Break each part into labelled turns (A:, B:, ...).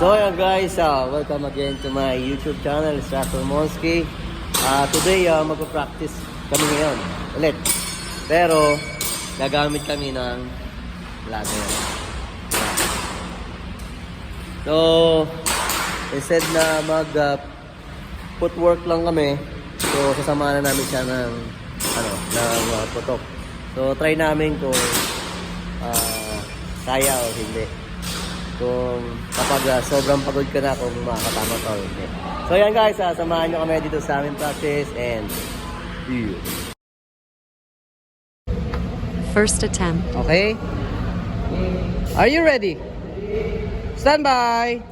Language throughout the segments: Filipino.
A: So ayan guys, welcome again to my YouTube channel, Instructor Monski. Today magpa-practice kami ngayon ulit. Pero gagamit kami ng ladder. So instead na mag footwork lang kami, so sasamahan na namin siya ng putok. So try namin kung kaya o hindi. Kung kapag sobrang pagod ka na, kung makakatama ka o hindi. So yan guys, samahan nyo kami dito sa aming practice and see you.
B: First attempt.
A: Okay? Are you ready? Stand by!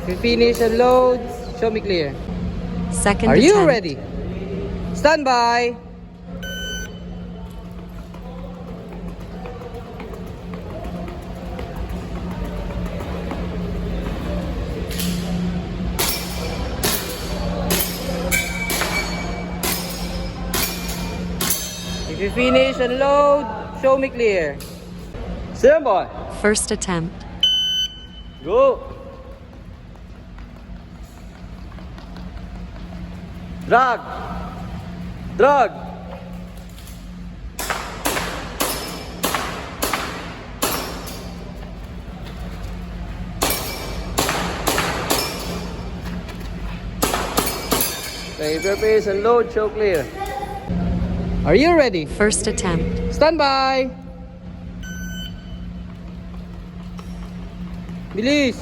A: If you finish and load, show me clear.
B: Second
A: Are
B: attempt.
A: you ready? Stand by. If you finish and load, show me clear. Stand by.
B: First attempt.
A: Go. Drag. Drag. Save your pace and load, show clear. Are you ready?
B: First attempt.
A: Stand by. Bilis.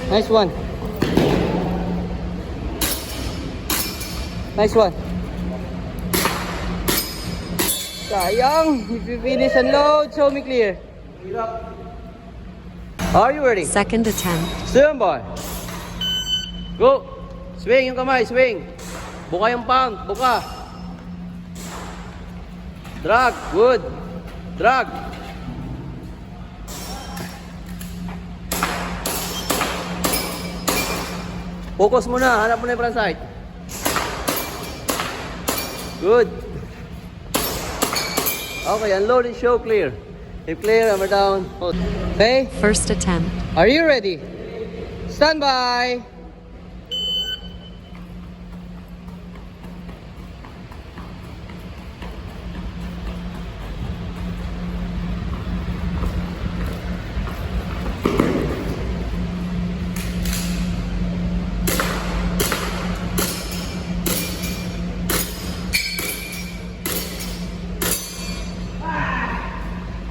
A: Nice one. Nice one. Sayang. If you finish and load, show me clear. Are you ready?
B: Second attempt.
A: Stand by. Go. Swing yung kamay, swing. Buka yung palm, buka. Drag, good. Drag. Focus muna, hanap mo na yung front sight. Good. Okay, unload and show clear. If clear, hammer down. Hold. Okay?
B: First attempt.
A: Are you ready? Stand by.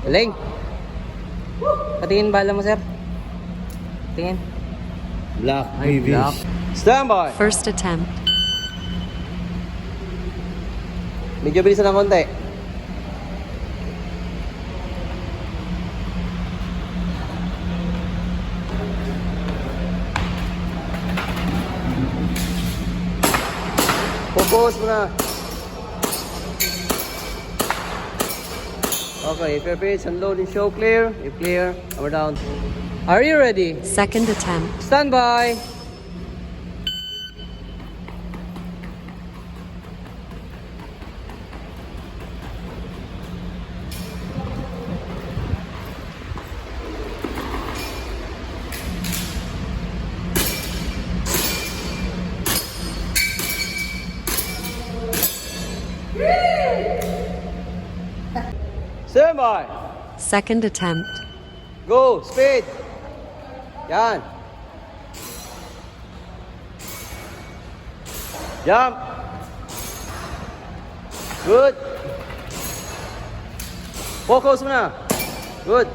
A: Galing. Patingin bala mo, sir. Tingin. Black. Ay, black. Stand by.
B: First attempt.
A: Medyo bilisan ng konti. Focus muna. Okay, if your pace and load and show clear, if clear, hammer down. Are you ready?
B: Second attempt.
A: Stand by. Stand by.
B: Second attempt.
A: Go, speed. Yan. Jump. Good. Focus muna. Good.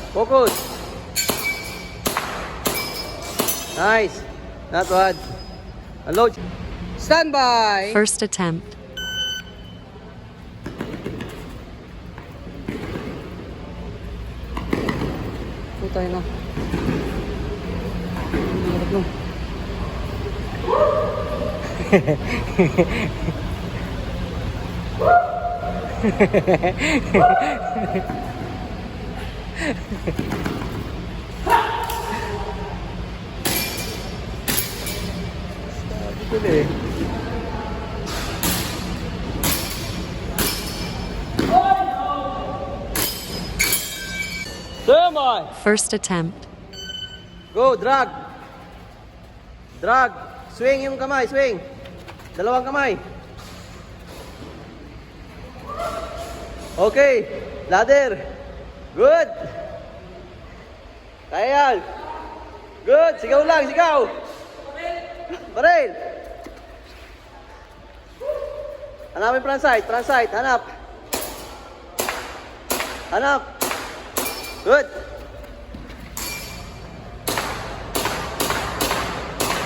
A: Focus. Nice. Not bad. Unload. Stand by.
B: First attempt.
A: Tayo na. Hirap no. Ito eh. Sermon!
B: First attempt.
A: Go, drag. Drag. Swing yung kamay, swing. Dalawang kamay. Okay. Ladder. Good. Kaya yan. Good. Sigaw lang, sigaw. Baril. Hanapin front side, front side. Hanap. Hanap. Good.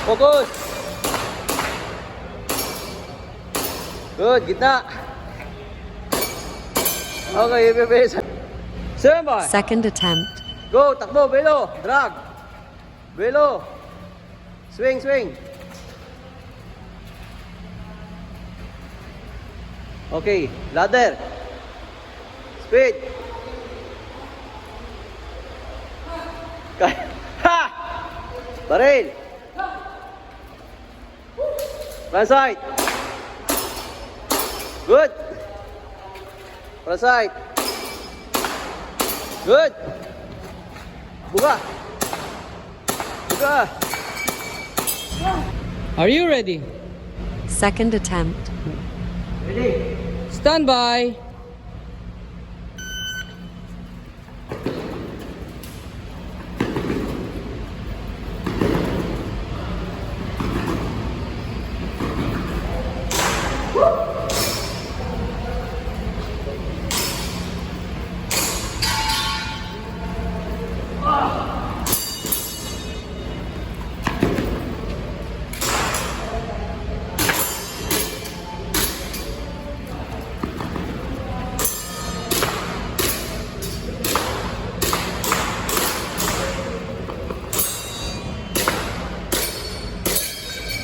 A: Focus. Good, gitna. Okay, ibibilis. Sermon.
B: Second attempt.
A: Go, takbo, belo, drag. Belo. Swing, swing. Okay, ladder. Speed. Ha! Baril. Front side. Good. Front side. Good. Buka. Buka.
C: Are you ready?
B: Second attempt.
A: Ready?
C: Stand by.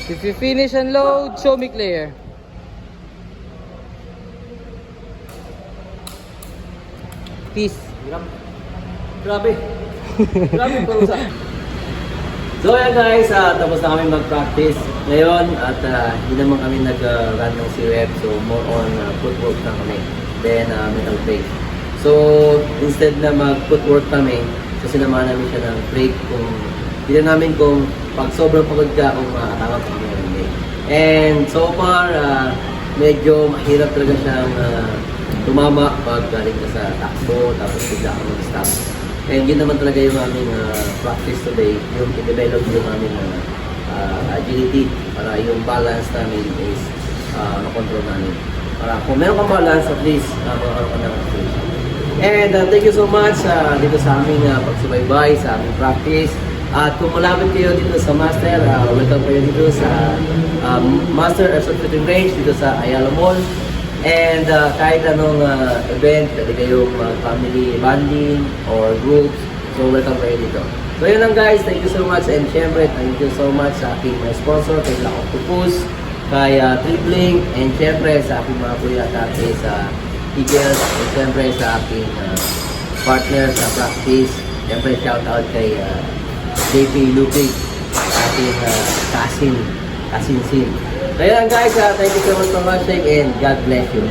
C: If you finish and load, show me clear. Peace.
A: Grabe. Grabe parusa. So yan guys, tapos na kami mag-practice ngayon at hindi naman kami nag-run ng CWF, so more on footwork na kami, then mental break. So instead na mag-footwork kami, so sinamahan namin siya ng break kung hindi namin kung pag sobrang pagod ka kung makakatama pa kami ng break. And so far, medyo mahirap talaga siyang tumama pag galing ka sa takbo tapos bigla ka mag-stop. And yun naman talaga yung aming practice today, yung i-develop yung aming agility para yung balance namin is makontrol namin. Para kung meron kang balance, at least makakaroon ka ng situation. And thank you so much dito sa aming pagsubaybay, sa aming practice. At kung malapit kayo dito sa Master, welcome kayo dito sa Master Airsoft Shooting Range dito sa Ayala Mall. And kahit anong event, pwede kayong family bonding or groups, so welcome kayo dito. So yun lang guys, thank you so much, and syempre thank you so much sa aking mga sponsor, kay Black Octopus, kay Tripling, and syempre sa aking mga kuya at ate sa Eagles, and syempre sa aking partner sa practice. Syempre shout out kay JP Lupig, ating Kasin Sin. So yan guys, thank you so much for watching and God bless you.